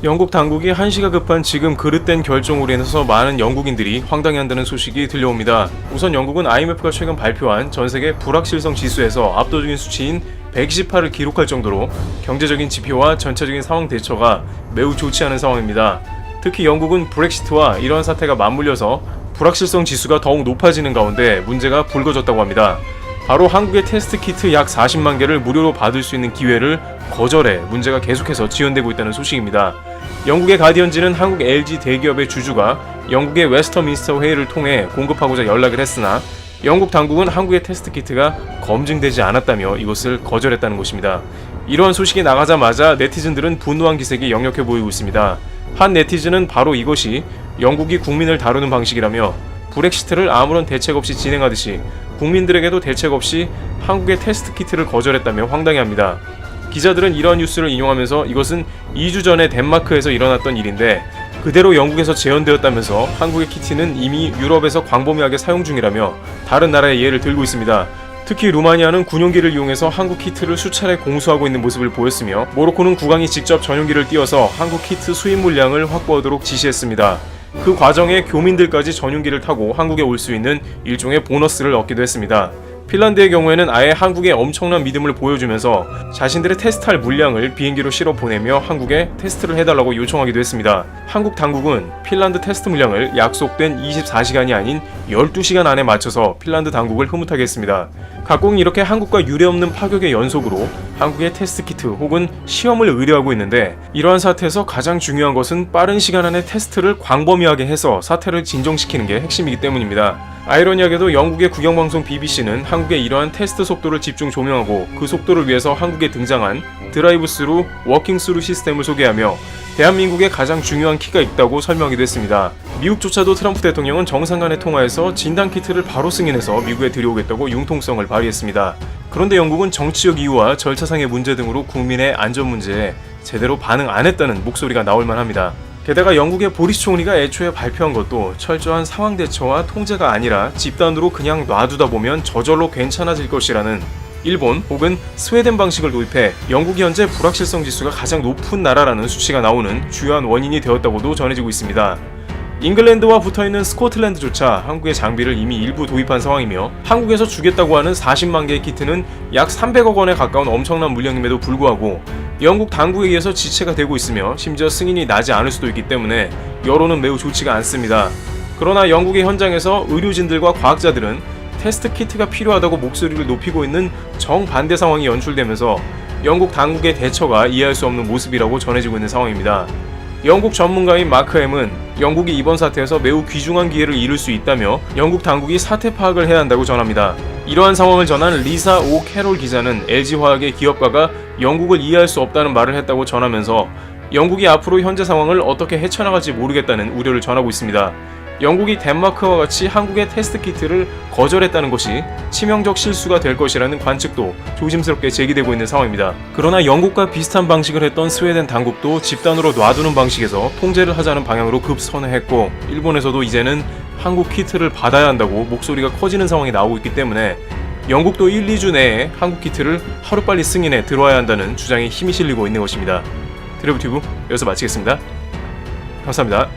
영국 당국이 한시가 급한 지금 그릇된 결정으로 인해서 많은 영국인들이 황당해한다는 소식이 들려옵니다. 우선 영국은 IMF가 최근 발표한 전세계 불확실성 지수에서 압도적인 수치인 128을 기록할 정도로 경제적인 지표와 전체적인 상황 대처가 매우 좋지 않은 상황입니다. 특히 영국은 브렉시트와 이러한 사태가 맞물려서 불확실성 지수가 더욱 높아지는 가운데 문제가 불거졌다고 합니다. 바로 한국의 테스트 키트 약 40만 개를 무료로 받을 수 있는 기회를 거절해 문제가 계속해서 지연되고 있다는 소식입니다. 영국의 가디언지는 한국 LG 대기업의 주주가 영국의 웨스터민스터 회의를 통해 공급하고자 연락을 했으나 영국 당국은 한국의 테스트 키트가 검증되지 않았다며 이것을 거절했다는 것입니다. 이러한 소식이 나가자마자 네티즌들은 분노한 기색이 역력해 보이고 있습니다. 한 네티즌은 바로 이것이 영국이 국민을 다루는 방식이라며 브렉시트를 아무런 대책 없이 진행하듯이 국민들에게도 대책 없이 한국의 테스트 키트를 거절했다며 황당해합니다. 기자들은 이러한 뉴스를 인용하면서 이것은 2주 전에 덴마크에서 일어났던 일인데 그대로 영국에서 재현되었다면서 한국의 키트는 이미 유럽에서 광범위하게 사용 중이라며 다른 나라의 예를 들고 있습니다. 특히 루마니아는 군용기를 이용해서 한국 키트를 수차례 공수하고 있는 모습을 보였으며 모로코는 국왕이 직접 전용기를 띄워서 한국 키트 수입 물량을 확보하도록 지시했습니다. 그 과정에 교민들까지 전용기를 타고 한국에 올 수 있는 일종의 보너스를 얻기도 했습니다. 핀란드의 경우에는 아예 한국에 엄청난 믿음을 보여주면서 자신들의 테스트할 물량을 비행기로 실어 보내며 한국에 테스트를 해달라고 요청하기도 했습니다. 한국 당국은 핀란드 테스트 물량을 약속된 24시간이 아닌 12시간 안에 맞춰서 핀란드 당국을 흐뭇하게 했습니다. 각국은 이렇게 한국과 유례없는 파격의 연속으로 한국의 테스트 키트 혹은 시험을 의뢰하고 있는데 이러한 사태에서 가장 중요한 것은 빠른 시간 안에 테스트를 광범위하게 해서 사태를 진정시키는 게 핵심이기 때문입니다. 아이러니하게도 영국의 국영방송 BBC는 한국의 이러한 테스트 속도를 집중 조명하고 그 속도를 위해서 한국에 등장한 드라이브 스루, 워킹 스루 시스템을 소개하며 대한민국에 가장 중요한 키가 있다고 설명하기도 했습니다. 미국조차도 트럼프 대통령은 정상 간의 통화에서 진단키트를 바로 승인해서 미국에 들여오겠다고 융통성을 발휘했습니다. 그런데 영국은 정치적 이유와 절차상의 문제 등으로 국민의 안전 문제에 제대로 반응 안 했다는 목소리가 나올만 합니다. 게다가 영국의 보리스 총리가 애초에 발표한 것도 철저한 상황 대처와 통제가 아니라 집단으로 그냥 놔두다 보면 저절로 괜찮아질 것이라는 일본 혹은 스웨덴 방식을 도입해 영국이 현재 불확실성 지수가 가장 높은 나라라는 수치가 나오는 주요한 원인이 되었다고도 전해지고 있습니다. 잉글랜드와 붙어있는 스코틀랜드조차 한국의 장비를 이미 일부 도입한 상황이며 한국에서 주겠다고 하는 40만 개의 키트는 약 300억 원에 가까운 엄청난 물량임에도 불구하고 영국 당국에 의해서 지체가 되고 있으며 심지어 승인이 나지 않을 수도 있기 때문에 여론은 매우 좋지가 않습니다. 그러나 영국의 현장에서 의료진들과 과학자들은 테스트 키트가 필요하다고 목소리를 높이고 있는 정반대 상황이 연출되면서 영국 당국의 대처가 이해할 수 없는 모습이라고 전해지고 있는 상황입니다. 영국 전문가인 마크 햄은 영국이 이번 사태에서 매우 귀중한 기회를 잃을 수 있다며 영국 당국이 사태 파악을 해야 한다고 전합니다. 이러한 상황을 전한 리사 오 캐롤 기자는 LG화학의 기업가가 영국을 이해할 수 없다는 말을 했다고 전하면서 영국이 앞으로 현재 상황을 어떻게 헤쳐나갈지 모르겠다는 우려를 전하고 있습니다. 영국이 덴마크와 같이 한국의 테스트 키트를 거절했다는 것이 치명적 실수가 될 것이라는 관측도 조심스럽게 제기되고 있는 상황입니다. 그러나 영국과 비슷한 방식을 했던 스웨덴 당국도 집단으로 놔두는 방식에서 통제를 하자는 방향으로 급선회했고 일본에서도 이제는 한국 키트를 받아야 한다고 목소리가 커지는 상황이 나오고 있기 때문에 영국도 1, 2주 내에 한국 키트를 하루빨리 승인해 들어와야 한다는 주장에 힘이 실리고 있는 것입니다. 드래브튜브 여기서 마치겠습니다. 감사합니다.